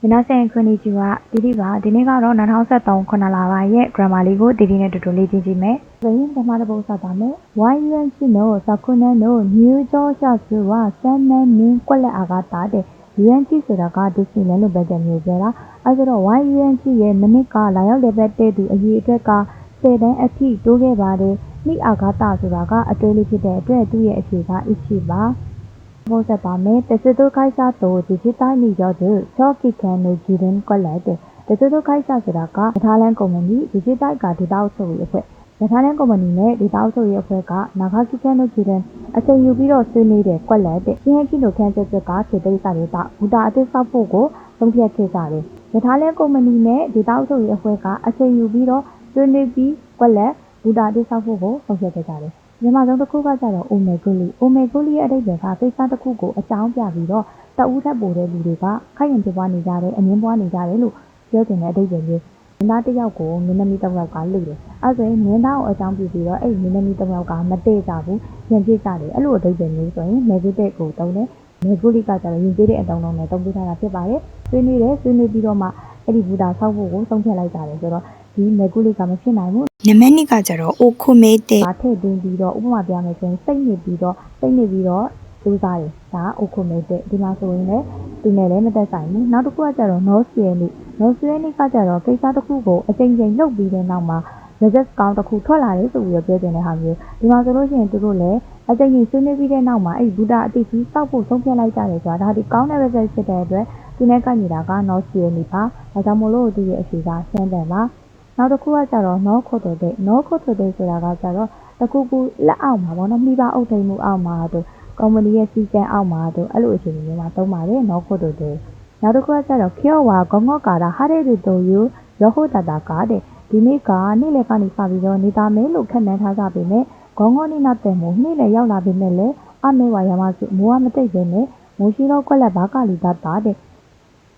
皆さんこんにちは。ဒီနေ့ကဒီနေ့ကတော့2023ခုနှစ်လပိုင်းရဲ့ grammar လေးကိုဒီနေ့နဲ့တူတူလေ့ကျင့်ကြည့်မယ်။ဆိုရင်ပထမတစ်ပုဒ်စပါမယ်။ YUNC の昨年の入場者数は1000人ခွက်လက်အားကတာတဲ့ UNC ဆိုတာက Disneyland လို့ပဲကြမျိုးပြောတာ။အဲဆိုတော့ YUNC ရဲ့မနစ်ကလာရောက်တဲ့ဘက်တဲ့သူအရေးအတွက်က10တန်းအထိတိုးခဲ့ပါတယ်။နေ့အားကတာဆိုတာကအတွေးလေးဖြစ်တဲ့အတွက်သူ့ရဲ့အဖြေက ichi ပါ။ဟုတ်ဆက်ပါမယ်တစတုခိုက်စားတော့ဒီစစ်တိုင်းနေရောက်တဲ့ချော့ကီကန်နေဂျီရင်ကွက်လက်တဲ့တစတုခိုက်စားဆိုတာကထားလန်းကုမ္ပဏီဒီစစ်တိုက်ကဒေတာအုပ်ချုပ်ရေးအဖွဲ့ထားလန်းကုမ္ပဏီနဲ့ဒေတာအုပ်ချုပ်ရေးအဖွဲ့ကနာဂါကီကန်နေဂျီရင်အချိန်ယူပြီးတော့ဆွေးနွေးတဲ့ကွက်လက်တဲ့ရှင်းကီလိုခန်းချက်ကခြေသိမ်းစားတဲ့ဘူတာအသစ်ဆောက်ဖို့ကိုသုံးဖြတ်ခဲ့ကြတယ်ထားလန်းကုမ္ပဏီနဲ့ဒေတာအုပ်ချုပ်ရေးအဖွဲ့ကအချိန်ယူပြီးတော့ဆွေးနွေးပြီးကွက်လက်ဘူတာအသစ်ဆောက်ဖို့ကိုသုံးဖြတ်ခဲ့ကြတယ်မြန်မာဆုံးတစ်ခုကကြတော့အိုမေဂိုလီရဲ့အဓိပ္ပာယ်ကကိစ္စတစ်ခုကိုအကြောင်းပြပြီးတော့တအူးထပ်ပို့တဲ့လူတွေကခိုက်ရင်ပြပွားနေကြတယ်အငင်းပွားနေကြတယ်လို့ပြောတင်တဲ့အဓိပ္ပာယ်မျိုးမင်းသားတစ်ယောက်ကိုမင်းသမီးတစ်ယောက်ကလူတယ်အဲဆိုရင်မင်းသားကိုအကြောင်းပြပြီးတော့အဲ့မင်းသမီးတစ်ယောက်ကမတည့်ကြဘူးရင်ပြစ်ကြတယ်အဲ့လိုအဓိပ္ပာယ်မျိုးဆိုရင်မေဂိတက်ကိုတုံးတယ်မေဂိုလီကကြတော့ရင်ပြတဲ့အတောင်းနဲ့တုံးပြထားတာဖြစ်ပါတယ်ဆွေးနွေးပြီးတော့မှအဲ့ဒီဘူတာဆောက်ဖို့ကိုဆုံးဖြတ်လိုက်ကြတယ်ဆိုတော့ဒီမေဂိုလီကမဖြစ်နိုင်ဘူးနမနိကကြတော့အိုခိုမေတဲ့ထည့်သွင်းပြီးတော့ဥပမာပြမယ်ဆိုရင်စိတ်နေပြီးတော့စူးစားတယ်ဒါအိုခိုမေတဲ့ဒီမှာဆိုရင်လည်းသူနဲ့လည်းမသက်ဆိုင်ဘူးနောက်တစ်ခုကကြတော့နော်ဆွေနိကကြတော့ကိစ္စတစ်ခုကိုအချိန်ချင်းလုပ်ပြီးတဲ့နောက်မှာ result ကောင်းတစ်ခုထွက်လာတယ်ဆိုပြီးတော့ပြောတင်တဲ့ဟာမျိုးဒီမှာဆိုလို့ရှိရင်သူတို့လည်းအချိန်ချင်းဆွေးနွေးပြီးတဲ့နောက်မှာအဲ့ဘူတာအတိကြီးစောက်ဖို့ဆုံးဖြတ်လိုက်ကြတယ်ဆိုတာဒါဒီကောင်းတဲ့ result ဖြစ်တဲ့အတွက်သူနဲ့ကညီတာကနော်ဆွေနိပါဒါကြောင့်မို့လို့သူရဲ့အဖြေကရှင်းတယ်ပါနောက်တစ်ခုကကြတော့နော်ခိုတိုတဲ့ဆိုတာကကြတော့တခုခုလက်အောက်မှာပေါ့နော်မိဘအုပ်ထိန်မှုအောက်မှာတို့ကုမ္ပဏီရဲ့စီကံအောက်မှာတို့အဲ့လိုအခြေအနေမျိုးမှာသုံးပါတယ်နော်ခိုတိုတဲ့နောက်တစ်ခုကကြတော့ခေဝါဂေါငေါကာတာဟာတဲ့တို့ယူရောဟိုတာကတဲ့ဒီနေ့ကနေ့လေကနေစပြီးတော့နေတာမဲလို့ခက်မှန်းထားကြပေမဲ့ဂေါငေါနေနာတဲ့မို့နေ့လေရောက်လာပေမဲ့လည်းအမေဝါရမစုမိုးကမတိတ်ပဲနဲ့မိုးရှိတော့ကွက်လက်ဘာကလီတာတဲ့အ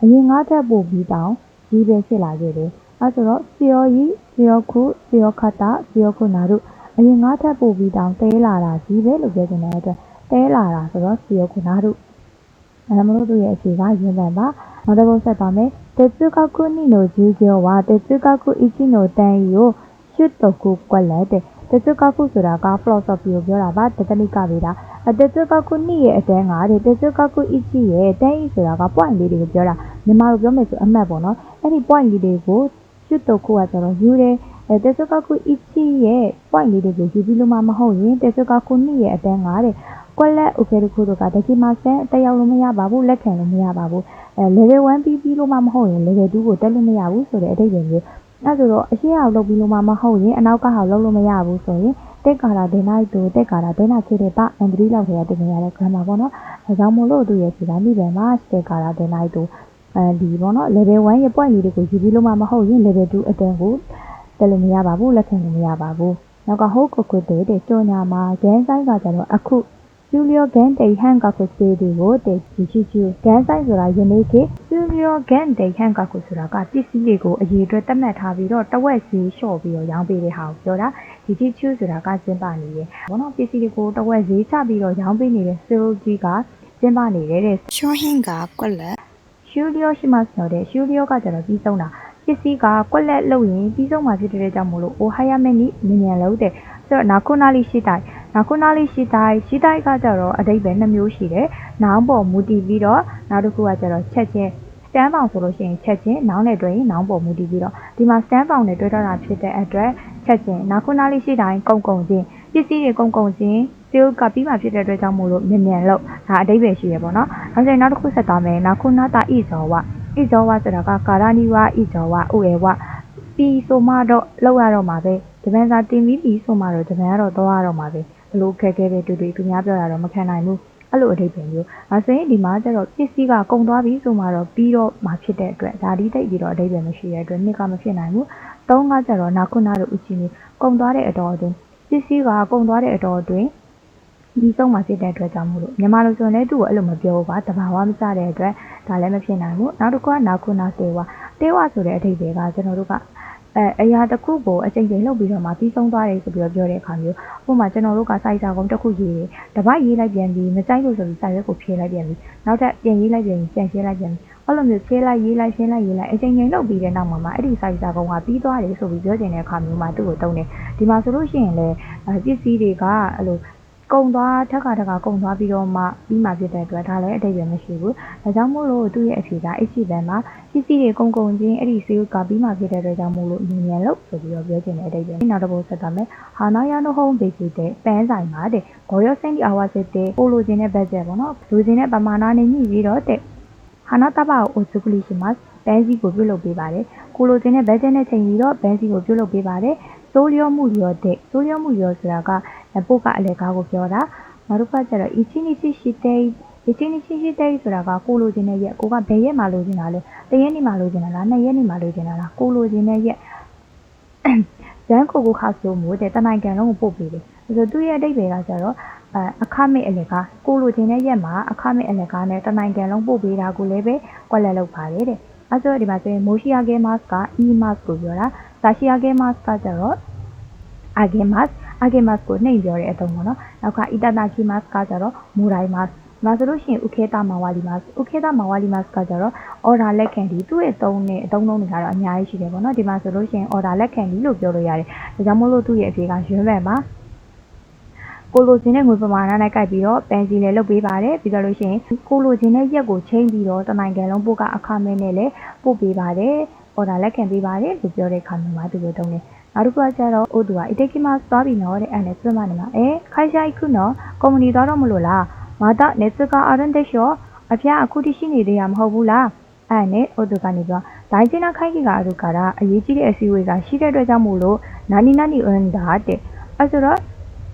ရင်ငါးထပ်ပို့ပြီးတောင်ကြီးပဲဖြစ်လာခဲ့တယ်အဲဆိုတော့စီယောခုစီယောခတာစီယောခုနာတို့အရင်ငါးထပ်ပို့ပြီးတောင်တဲလာတာကြီးပဲလို့ပြောချင်တဲ့အတွက်တဲလာတာဆိုတော့စီယောခုနာတို့မလို့တို့ရဲ့အဖြေကရင်းပန်ပါနောက်တစ်ပုဒ်ဆက်ပါမယ်တေツカクニの授業は哲学1の単位を習得ကွက်လက်တဲ့哲学ဆိုတာက philosophy ကိုပြောတာပါတက္ကနိကပဲဒါ哲学2ရဲ့အတန်းကတဲ့哲学1ရဲ့တန်းကြီးဆိုတာက point လေးတွေကိုပြောတာမြန်မာလိုပြောမယ်ဆိုအမှတ်ပေါ့နော်အဲ့ဒီ point လေးတွေကိုကျွတ်တော့ကိုကကျတော့ယူတယ်哲学1ရဲ့ point လေးတွေကိုယူပြီးလို့မှမဟုတ်ရင်哲学2ရဲ့အတန်းကတဲ့ကွက်လက် okay တို့ကတချိမဆန်တက်ရောက်လို့မရပါဘူးလက်ခံလို့မရပါဘူးlevel 1ပြီးလို့မှမဟုတ်ရင် level 2ကိုတက်လို့မရဘူးဆိုတဲ့အဓိပ္ပာယ်မျိုးအဲဆိုတော့အရှင်းအောင်လုပ်ပြီးလို့မှမဟုတ်ရင်အနောက်ကဟာလုပ်လို့မရဘူးဆိုရင်တက်ကာတာဒင်လိုက်တို့တက်ကာတာဒင်နာခေတဲ့ပါအန်ဒရီလောက်ထဲကတင်နေရတဲ့ grammar ပေါ့နော်ဒါကြောင့်မို့လို့သူရဲ့ဒီတိုင်းမိပဲမှာတက်ကာတာဒင်လိုက်တို့ဒီပေါ့နော် level 1ရဲ့ point လေးတွေကိုယူပြီးလို့မှမဟုတ်ရင် level 2အတန်းကိုတက်လို့မရပါဘူးလက်ခံလို့မရပါဘူးနောက်ကဟုတ်ကိုတဲ့ကြော်ညာမှာဂန်းဆိုင်ကကြတော့အခုကျူလီယိုဂန်တေဟန်ကခုစေဒီကိုတေချီဂန်ဆိုင်ဆိုတာယနေ့ခေကျူလီယိုဂန်တေဟန်ကခုဆိုတာကပစ္စည်းတွေကိုအရေးအတွက်တတ်မှတ်ထားပြီးတော့တဝက်စီလျှော့ပြီးတော့ရောင်းပေးတဲ့ဟာကိုပြောတာဒီချီချူဆိုတာကကျင်းပနေတယ်ဘောနော်ပစ္စည်းတွေကိုတဝက်ဈေးချပြီးတော့ရောင်းပေးနေတဲ့ sales ကြီးကကျင်းပနေတယ်တဲ့ရှောဟင်းကကွက်လက်ရှူလီယိုရှိမှဆိုတဲ့ရှူလီယိုကကျတော့ပြီးဆုံးတာပစ္စည်းကကွက်လက်လုပ်ရင်ပြီးဆုံးမှဖြစ်တဲ့ကြောင့်မို့လို့အိုဟိုင်ယာမနီမြန်လို့တဲ့ဆိုတော့နာခုနာလီရှိတိုင်းရှိတိုင်းကကြတော့အဓိပ္ပာယ်2မျိုးရှိတယ်။နောင်ပေါ်မူတည်ပြီးတော့နောက်တစ်ခုကကြတော့ချက်ချင်း stand bound ဆိုလို့ရှိရင်ချက်ချင်းနောင်နဲ့တွဲရင်နောင်ပေါ်မူတည်ပြီးတော့ဒီမှာ stand bound နဲ့တွဲထားတာဖြစ်တဲ့အတွက်ချက်ချင်းနောက်ခုနာလေးရှိတိုင်းကုန်ချင်းပစ္စည်းတွေကုန်ချင်း sale ကပြီးမှဖြစ်တဲ့အတွက်ကြောင့်မို့လို့မြန်လို့ဒါအဓိပ္ပာယ်ရှိရပေါ့နော်။နောက်တစ်ခုဆက်သွားမယ်နောက်ခုနာတာဣဇောဝဆိုတာကကာရနီဝဣဇောဝဥဧဝပြီးဆိုမှတော့လောက်ရတော့မှာပဲဂျပန်စာတင်ပြီးဆိုမှတော့ဂျပန်ကတော့သွားရတော့မှာပဲဘလို့ခက်ခဲပဲတူသူများပြောတာတော့မခံနိုင်ဘူးအဲ့လိုအဓိပ္ပာယ်မျိုးဆိုရင်ဒီမှာကျတော့ပစ္စည်းကကုန်သွားပြီဆိုမှတော့ပြီးတော့မှဖြစ်တဲ့အတွက်ဒါဒီတိတ်ပြီးတော့အဓိပ္ပာယ်မရှိတဲ့အတွက်နှစ်ကမဖြစ်နိုင်ဘူးသုံးကကျတော့နာခုနာတို့ဥချီနေကုန်သွားတဲ့အတော်အတွင်းပစ္စည်းကကုန်သွားတဲ့အတော်အတွင်းဒီဆုံးမှဖြစ်တဲ့အတွက်ကြောင့်မို့လို့မြန်မာလိုဆိုရင်လည်းသူ့ကိုအဲ့လိုမပြောဘူးပါတဘာဝမစတဲ့အတွက်ဒါလည်းမဖြစ်နိုင်ဘူးနောက်တစ်ခုကနာခုနာတေဝဆိုတဲ့အဓိပ္ပာယ်ကကျွန်တော်တို့ကအရာတစ်ခုကိုအချိန်ချင်းလုပ်ပြီးတော့မှပြီးဆုံးသွားတယ်ဆိုပြီးတော့ပြောတဲ့အခါမျိုးဥပမာကျွန်တော်တို့ကစိုက်စာကုန်းတစ်ခုရေးတယ်တပတ်ရေးလိုက်ပြန်ပြီးမကြိုက်လို့ဆိုပြီးစာရွက်ကိုဖြေလိုက်ပြန်ပြီးနောက်ထပ်ပြန်ရေးလိုက်ပြန်ပြီးပြန်ရှင်းလိုက်ပြန်ပြီး အဲ့လိုမျိုးဖြည့်လိုက်ရေးလိုက်အချိန်ချင်းလုပ်ပြီးတဲ့နောက်မှာအဲ့ဒီစာရေးစာကုန်းကပြီးသွားတယ်ဆိုပြီးပြောချင်တဲ့အခါမျိုးမှာသူ့ကိုတုံးတယ်ဒီမှာဆိုလို့ရှိရင်လည်းပစ္စည်းတွေကအဲ့လိုကုံသွားထက်ကကုံသွားပြီးတော့မှပြီးမှဖြစ်တဲ့အတွက်ဒါလည်းအတိတ်ပဲမရှိဘူးဒါကြောင့်မို့လို့သူ့ရဲ့အဖြေကအဲ့ဒီဘက်မှာပစ္စည်းတွေကုံချင်းအဲ့ဒီ sales ကပြီးမှဖြစ်တဲ့အတွက်ကြောင့်မို့လို့မြင်မြန်လို့ဆိုပြီးတော့ပြောချင်တဲ့အတိတ်ပဲနောက်တစ်ပုဒ်ဆက်သွားမယ်ဟာနာယာနိုဟုံးဘေကီတဲ့ပန်းဆိုင်မှာတဲ့ဂေါ်ရောစင်ဒီအဝါစစ်တဲ့ပိုလိုချင်တဲ့ဘတ်ဂျက်ပေါ့နော်လူချင်တဲ့ပမာဏနဲ့ညှိပြီးတော့တဲ့ဟာနာတဘာကိုအိုဇူကလီရှိမှာဘန်းစီကိုပြုတ်လုပ်ပေးပါတယ်ကိုလိုချင်တဲ့ဘတ်ဂျက်နဲ့ချိန်ပြီးတော့ဘန်းစီကိုပြုတ်လုပ်ပေးပါတယ်စိုးလျောမှုလျောဆိုတာကပို့ကအလဲကားကိုပြောတာနောက်တစ်ခါကျတော့ ichinichi shitei ဆိုတာကကိုလိုချင်တဲ့ရက်ကိုကဘယ်ရက်မှလိုချင်တာလဲတရက်နေ့မှလိုချင်တာလားနှစ်ရက်နေ့မှလိုချင်တာလားကိုလိုချင်တဲ့ရက်ဇန်ကိုခါဆိုမို့တဲ့တနိုင်ငံလုံးကိုပို့ပေးတယ်ဆိုတော့သူ့ရဲ့အဓိပ္ပာယ်ကကျတော့အခမဲ့အလဲကားကိုလိုချင်တဲ့ရက်မှာအခမဲ့အလဲကားနဲ့တနိုင်ငံလုံးပို့ပေးတာကိုလည်းပဲကွက်လက်လုပ်ပါတယ်တဲ့အဲဆိုဒီမှာဆိုရင်မိုရှိယာဂဲမတ်က e mask ကိုပြောတာစာရှိယာဂဲမတ်ကကျတော့အာဂဲမတ်ကိုနှိမ်ပြောတဲ့အသုံးပေါ့နော်နောက်ကအီတာတာကီမတ်ကကျတော့မူရိုင်မတ်မှာဆိုလို့ရှိရင်ဥခေတာမာဝါလီမတ်ကကျတော့ order လက်ခံဒီသူ့ရဲ့အသုံးတွေကတော့အများကြီးရှိတယ်ပေါ့နော်ဒီမှာဆိုလို့ရှိရင် order လက်ခံဒီလို့ပြောလို့ရတယ်ဒါကြောင့်မို့လို့သူ့ရဲ့အဖြေကရွှဲပဲပါကိုလိုချင်တဲ့ငွေပမာဏနဲ့ကိုက်ပြီးတော့ပန်စီလည်းလုပ်ပေးပါတယ်ပြီးတော့လို့ရှိရင်ကိုလိုချင်တဲ့ရက်ကိုချိန်ပြီးတော့တနိုင်ငံလုံးပို့ကအခမဲ့နဲ့လည်းပို့ပေးပါတယ် order လက်ခံပေးပါတယ်လို့ပြောတဲ့အခါမျိုးမှာသူတို့တုံးတယ်နောက်တစ်ခုကကျတော့အိုတူက itekima သွားပြီနော်တဲ့အဲ့နဲ့ပြန်မနေမှာခိုင်ရှာခုနော်ကုမ္ပဏီသွားတော့မလို့လားမာတာနေစကအရန်တက်လျှောအဖျားအခုတိရှိနေသေးရမဟုတ်ဘူးလားအဲ့နဲ့အိုတူကနေပြောဒိုင်းချင်နာခိုင်ကြီးကအရုကအရေးကြီးတဲ့အစည်းအဝေးကရှိတဲ့အတွက်ကြောင့်မို့လို့နာနီအွန်ဒါတဲ့အဲ့ဆိုတော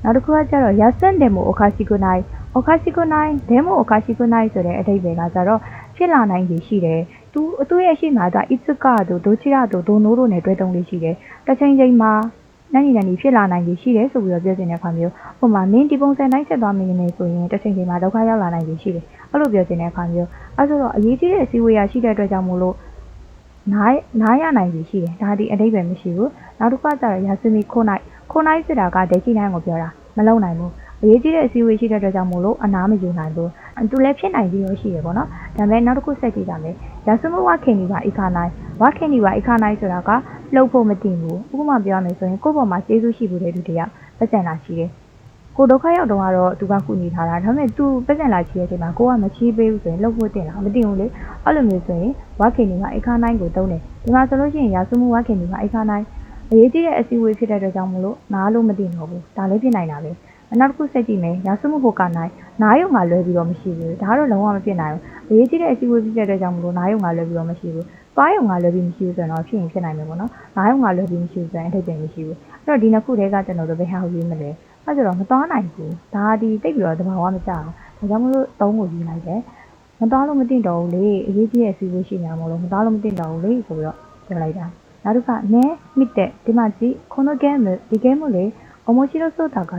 ့နောက်တစ်ခုကကျတော့ရဆန်တယ်မို့အခါရှိကိုနိုင်ဒဲမို့အခါရှိကိုနိုင်ဆိုတဲ့အဓိပ္ပာယ်ကကျတော့ဖြစ်လာနိုင်ပြီရှိတယ်သူ့ရဲ့ရှိမှာက Itsuka တို့ Dochira တို့ Dono တို့နဲ့တွဲတုံးလေးရှိတယ်တစ်ချိန်မှာနိုင်ဖြစ်လာနိုင်ပြီရှိတယ်ဆိုပြီးတော့ပြောချင်တဲ့အခါမျိုးဟိုမှာမင်းဒီပုံစံတိုင်းဆက်သွားမင်းနေဆိုရင်တစ်ချိန်မှာဒုက္ခရောက်လာနိုင်ပြီရှိတယ်အဲ့လိုပြောချင်တဲ့အခါမျိုးအဲ့ဆိုတော့အရေးကြီးတဲ့အစည်းအဝေးရရှိတဲ့အတွက်ကြောင့်မို့လို့နားရနိုင်ပြီရှိတယ်ဒါဒီအဓိပ္ပာယ်မရှိဘူးနောက်တစ်ခါကျတော့ယာဆူမီခိုနိုင်ဆိုတာကဒိတ်ချိနိုင်ကိုပြောတာမလုံနိုင်ဘူးအရေးကြီးတဲ့အစည်းအဝေးရှိတဲ့အတွက်ကြောင့်မို့လို့အနားမယူနိုင်ဘူးသူလည်းဖြစ်နိုင်ပြီးတော့ရှိတယ်ပေါ့နော်ဒါပေမဲ့နောက်တစ်ခုဆက်ကြည့်ကြမယ်ယာဆူမဝခင်နီပါအိခါနိုင်ဆိုတာကလှုပ်ဖို့မတင်ဘူးဥပမာပြောရမယ်ဆိုရင်ကိုယ့်ဘောမှာကျေးဇူးရှိဖို့တဲ့သူတယောက်ပတ်စံလာရှိတယ်ကိုဒုက္ခရောက်တော့ကတော့သူကခုနေထားတာဒါပေမဲ့သူပတ်စံလာရှိတဲ့အချိန်မှာကိုကမချီးပေးဘူးဆိုရင်လှုပ်ဖို့တင်လားမတင်ဘူးလေအဲ့လိုမျိုးဆိုရင်ဝခင်နီပါအိခါနိုင်ကိုတုံးတယ်ဒီမှာဆိုလို့ရှိရင်ယာဆူမဝခင်နီပါအိခါနိုင်အရေးကြီးတဲ့အစည်းအဝေးဖြစ်တဲ့အတွက်ကြောင့်မို့လို့နားလို့မတင်တော့ဘူးဒါလည်းဖြစ်နိုင်တာပဲနောက်တစ်ခုဆက်ကြည့်မယ်ရာစုမှုဟိုကနိုင်နားယုံကလွဲပြီးတော့မရှိဘူးဒါတော့လုံးဝမဖြစ်နိုင်ဘူးအရေးကြီးတဲ့အစည်းအဝေးဖြစ်တဲ့အတွက်ကြောင့်မလို့နားယုံကလွဲပြီးတော့မရှိဘူးသွားယုံကလွဲပြီးမရှိဘူးဆိုတော့ဖြစ်ရင်ဖြစ်နိုင်မယ်ပေါ့နော်နားယုံကလွဲပြီးမရှိဘူးဆိုရင်အထိတ်ပင်မရှိဘူးအဲ့တော့ဒီနှစ်ခုတည်းကကျွန်တော်တို့ဘယ်ဟာကိုရွေးမလဲအဲ့ဆိုတော့မသွားနိုင်ဘူးဒါဒီတိတ်ပြီးတော့သဘာဝမကျအောင်ဒါကြောင့်မလို့သုံးကိုယူလိုက်တယ်မသွားလို့မတင်တော့ဘူးလေအရေးကြီးတဲ့အစည်းအဝေးရှိနေမှာမလို့မသွားလို့မတင်တော့ဘူးလေဆိုပြီးတော့ပြောလိုက်တာနောက်တစ်ခါနဲမြစ်တဲ့ဒီမှာကြည့်ခုနကဲဒီကဲမို့လေအမိုရှိလို့ဆိုတာက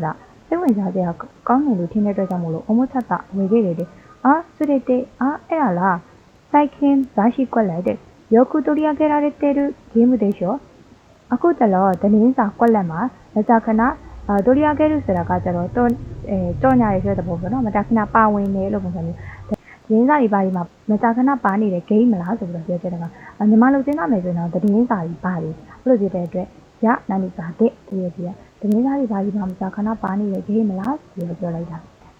စိတ်ဝင်စားစရာကောင်းတယ်လို့ထင်တဲ့အတွက်ကြောင့်မို့လို့အမိုချက်တာဝေခဲ့တယ်ဆိုတဲ့အဲ့ဒါလားစိုက်ခင်းဇာရှိကွက်လိုက်တဲ့ယောခုတိုရီယာခဲ့ရတဲ့တဲ့ဂိမ်းမှုတွေရှောအခုတလောတနင်းစာကွက်လက်မှာမကြခဏတိုရီယာခဲ့လို့ဆိုတာကကျတော့ကြောညာရေးဆိုတဲ့ပုံပေါ့နော်မကြခဏပါဝင်တယ်လို့ပုံစံမျိုးရင်းစာတွေပါဒီမှာမကြခဏပါနေတဲ့ဂိမ်းမလားဆိုပြီးတော့ပြောချင်တယ်ကညီမတို့စဉ်းစားမယ်ဆိုရင်တော့တနင်းစာတွေပါတယ်အဲ့လိုဖြစ်တဲ့အတွက်ရနာနီစာတဲ့ဒီရကြီးတမင်းသားတွေဘာကြီးမှမစားခဏပါနေရကြမလားဆိုပြီးပြောလိုက်တာ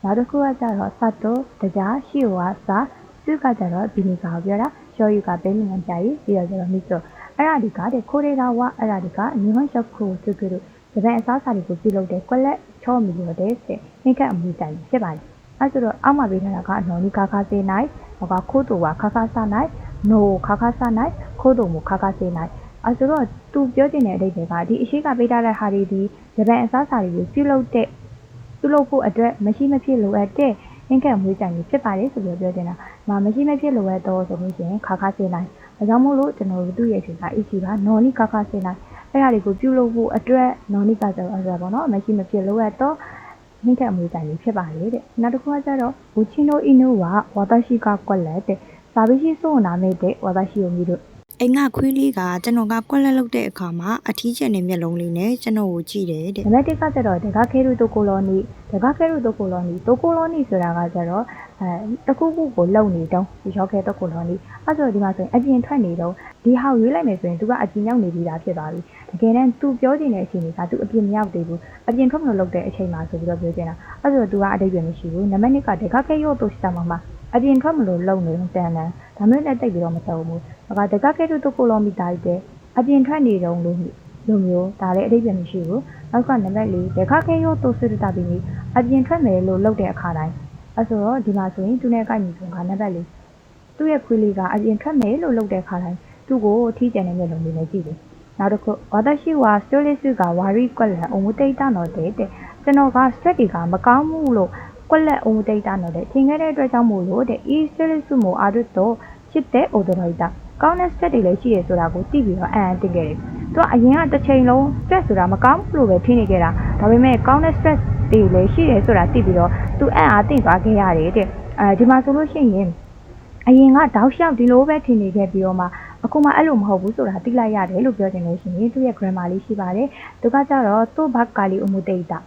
နောက်တစ်ခုကကျတော့စတ်တော့တရားရှိဝါစာစုကကျတော့ဘီနီကာကိုပြောတာရှော်ယူကပဲမြန်ကြရေးပြီးတော့ကျတော့မိဆိုအဲ့ဒါဒီကတဲ့ခိုးရတာဝအဲ့ဒါဒီကညီမရှော့ခိုသူကတို့ဒီဘက်အစားစာတွေကိုပြုလုပ်တဲ့ကွက်လက်ချောမီလို့တဲ့နှိကအမှုတိုင်ဖြစ်ပါတယ်အဲ့ဆိုတော့အောက်မှာပေးထားတာကအနော်နီခါခါစေးနိုင်ဟောကခိုးတူကခါခါဆနိုင်နိုခါခါဆနိုင်ခိုးတူမခါခါစေးနိုင်အဲ့ဆိုတော့သူပြောချင်တဲ့အဓိပ္ပာယ်ကဒီအရှိကပေးထားတဲ့ဟာတွေဒီဂျပန်အစားအစာတွေကိုပြုလုပ်ဖို့အတွက်မရှိမဖြစ်လိုအပ်တဲ့နှင်းကပ်မွေးကြိုင်တွေဖြစ်ပါတယ်ဆိုပြီးပြောချင်တာမရှိမဖြစ်လိုအပ်တော့ဆိုလို့ရှိရင်ခါခါစေးနိုင်ဒါကြောင့်မို့လို့ကျွန်တော်တို့သူ့ရဲ့ဖြေကအရှိကနော်နီခါခါစေးနိုင်အဲ့ဒါတွေကိုပြုလုပ်ဖို့အတွက်နော်နီကကျတော့အဲ့ဒါပေါ့နော်မရှိမဖြစ်လိုအပ်တော့နှင်းကပ်မွေးကြိုင်တွေဖြစ်ပါတယ်တဲ့နောက်တစ်ခုကကျတော့ဘူချီနိုအီနိုဝါဝါတာရှိကကွက်လက်တဲ့စာပေရှိဆိုနာမဲ့တဲ့ဝါတာရှိကိုမြည်လို့ အိမ်ကခွေးလေးကကျွန်တော်ကကွက်လက်လုပ်တဲ့အခါမှာအထီးကျန်တဲ့မျက်လုံးလေးနဲ့ကျွန်တော်ကိုကြည့်တယ်တဲ့ နံပါတ်1ကကျတော့ဒကာခဲရုတိုကိုလောနီတိုကိုလောနီဆိုတာကကျတော့တခုခုကိုလုံနေတုံးဒီရောက်ခဲတိုကိုလောနီအဲ့ဆိုဒီမှာဆိုရင်အပြင်ထွက်နေတော့ဒီဟောက်ရွေးလိုက်မယ်ဆိုရင်သူကအပြင်ရောက်နေပြီးသားဖြစ်သွားပြီတကယ်တမ်းသူပြောချင်တဲ့အချိန်ကသူအပြင်မရောက်သေးဘူးအပြင်ထွက်မလို့လုပ်တဲ့အချိန်မှာဆိုပြီးတော့ပြောချင်တာအဲ့ဆိုသူကအတိတ်ပဲမရှိဘူးနံပါတ်2ကဒကာခဲရုတိုစတာမှာအပြင်ထွက်မလို့လုံနေတော့တန်တန်ဒါမျိုးနဲ့တိတ်ပြီးတော့မတော်ဘူးဒကာခဲရုတိုကိုလောမီတိုင်းတဲ့အပြင်ထွက်နေတော့လို့မျိုးဒါလည်းအတိတ်ပဲမရှိဘူးနောက်ကနံပါတ်4ဒကာခဲရုတိုစရတာပြီးအပြင်ထွက်မယ်လို့လုပ်တဲ့အခါတိုင်းအဲ့ဆိုတော့ဒီမှာဆိုရင်သူနဲ့ကိုက်ညီဆုံးကနံပါတ်4သူ့ရဲ့ခွေးလေးကအပြင်ထွက်မယ်လို့လုပ်တဲ့အခါတိုင်းသူ့ကိုထီးကျန်တဲ့မျက်လုံးလေးနဲ့ကြည့်တယ်နောက်တစ်ခုဝါဒရှိဝါစတိုလစ်စုကဝါရီကွက်လက်အုံမတိတ်တနော်တဲ့ကျွန်တော်က stress တွေကမကောင်းဘူးလို့ကွက်လက်အုံမတိတ်တနော်တဲ့ထင်ခဲ့တဲ့အတွက်ကြောင့်မို့လို့တဲ့ e stress စုမို့အားတော့ချစ်တဲ့ odoroida ကောင်းတဲ့ stress တွေလည်းရှိရဆိုတာကိုသိပြီးတော့တင်ခဲ့တယ်သူကအရင်ကတစ်ချိန်လုံး stress ဆိုတာမကောင်းဘူးလို့ပဲထင်နေခဲ့တာဒါပေမဲ့ကောင်းတဲ့ stress တွေလည်းရှိတယ်ဆိုတာသိပြီးတော့သူအားသိသွားခဲ့ရတယ်တဲ့ဒီမှာဆိုလို့ရှိရင်အရင်ကတောက်လျှောက်ဒီလိုပဲထင်နေခဲ့ပြီးတော့မှအခုမှအဲ့လိုမဟုတ်ဘူးဆိုတာသိလိုက်ရတယ်လို့ပြောချင်လို့ရှိရင်သူ့ရဲ့ grammar လေးရှိပါတယ်သူကကြတော့တိုဘက်ကလီအမှုတေတာ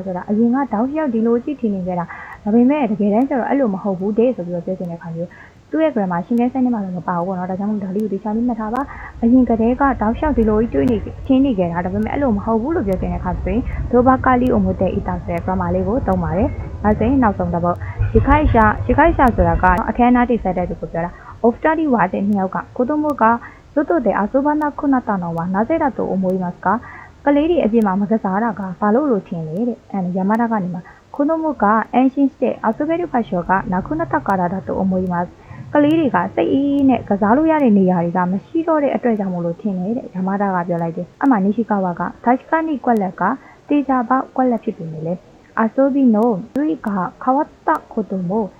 ဆိုတာအရင်ကတောက်လျှောက်ဒီလိုကြည့်ထင်နေခဲ့တာဒါပေမဲ့တကယ်တမ်းကျတော့အဲ့လိုမဟုတ်ဘူးတဲ့ဆိုပြီးတော့ပြောချင်တဲ့ခါမျိုးသူ့ရဲ့ grammar ရှင်းခဲစနစ်မှာတော့မပါဘူးပေါ့နော်ဒါကြောင့်မို့ဒါလေးကိုဒီချာလေးမှတ်ထားပါအရင်ကတည်းကတောက်လျှောက်ဒီလိုကြီးတွေးနေချင်းနေခဲ့တာဒါပေမဲ့အဲ့လိုမဟုတ်ဘူးလို့ပြောချင်တဲ့ခါဆိုရင်တိုဘက်ကလီအမှုတေတာဆိုတဲ့ grammar လေးကိုသုံးပါတယ်ဒါဆိုရင်နောက်ဆုံးတစ်ပုဒ်ရှခိုင်ရှာဆိုတာကအခမ်းအနားတိဆက်တဲ့သူကိုပြောတာオフタリはで2ယောက်က子供が外で遊ばなくなったのはなぜだと思いますかကလေးတွေအပြင်မှာမကစားတာကဘာလို့ထင်လဲတဲ့山田ကနေမှာ子供が安心して遊べる場所がなくなったからだと思いますကလေးတွေကစိတ်အေးနဲ့ကစားလို့ရတဲ့နေရာတွေကမရှိတော့တဲ့အတွက်ကြောင့်မို့လို့ထင်တယ်တဲ့山田ကပြောလိုက်တယ်အမှနိရှိကာဝါက確かにကွက်လက်ကတေချာပေါက်ကွက်လက်ဖြစ်နေလေ遊びの類が変わったことも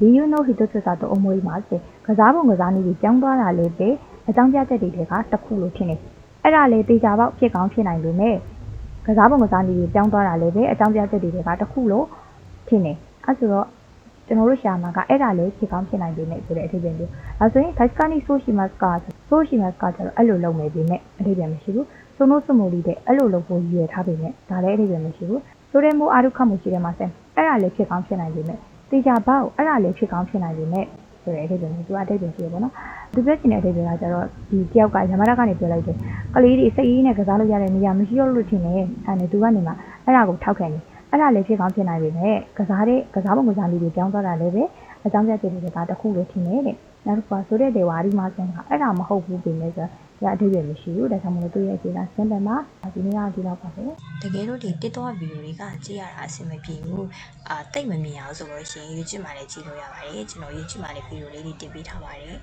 理由の一つだと思いますကစားပုံကစားနည်းကြီးပြောင်းသွားတာလည်းပဲအကြောင်းပြချက်တွေကတစ်ခုလို့ထင်တယ်အဲ့ဒါလေတေချာပေါက်ဖြစ်ကောင်းဖြစ်နိုင်လို့နဲ့ကစားပုံကစားနည်းကြီးပြောင်းသွားတာလည်းပဲအကြောင်းပြချက်တွေကတစ်ခုလို့ထင်တယ်အဲ့ဆိုတော့ကျွန်တော်တို့ရှာမှာကအဲ့ဒါလေဖြစ်ကောင်းဖြစ်နိုင်တယ်နဲ့ဆိုတဲ့အထက်ပြန်ပြောဒါဆိုရင် Daikani Soshimasu ကကျတော့အဲ့လိုလုပ်မယ်ပြင်နဲ့အထက်ပြန်မရှိဘူးဆိုနို့စမိုလီတဲ့အဲ့လိုလုပ်ဖို့ရည်ရထားပြင်နဲ့ဒါလည်းအထက်ပြန်မရှိဘူးဆိုတဲ့မိုးအာရုခတ်မှုရှိတယ်မှာဆင်အဲ့ဒါလေဖြစ်ကောင်းဖြစ်နိုင်ပြင်နဲ့တေချာပေါက်အဲ့ဒါလေဖြစ်ကောင်းဖြစ်နိုင်ပြင်နဲ့ဆိုတဲ့အထိပ္ပယ်မျိုးသူကအထိပ္ပယ်ရှိရပေါ့နော်သူပြောချင်တဲ့အထိပ္ပယ်ကကျတော့ဒီတယောက်ကရမရကနေပြောလိုက်တယ်ကလေးတွေစိတ်အေးနဲ့ကစားလို့ရတဲ့နေရာမရှိတော့လို့ထင်တယ်အဲ့ဒါသူကနေမှအဲ့ဒါကိုထောက်ခံတယ်အဲ့ဒါလည်းဖြစ်ကောင်းဖြစ်နိုင်ပေမဲ့ကစားပုံကစားလေးတွေပြောင်းသွားတာလည်းပဲအကြောင်းပြချက်တွေကတခုလို့ထင်တယ်တဲ့နောက်တစ်ခါဆိုတဲ့ဒေဝါရီမာဆန်ကအဲ့ဒါမဟုတ်ဘူးပြင်လဲဆိုတော့အထိပ္ပယ်မရှိဘူးဒါကြောင့်မလို့သူရဲ့အခြေခံစင်တယ်မှာဒီနေ့ကဒီလောက်ပါပဲတကယ်လို့ဒီ TikTok ဗီဒီယိုတွေကကြည့်ရတာအဆင်မပြေဘူးတိတ်မမြင်အောင်ဆိုလို့ရှိရင် YouTube မှာလည်းကြည့်လို့ရပါတယ်ကျွန်တော် YouTube မှာလည်းဗီဒီယိုလေးတွေတင်ပေးထားပါတယ်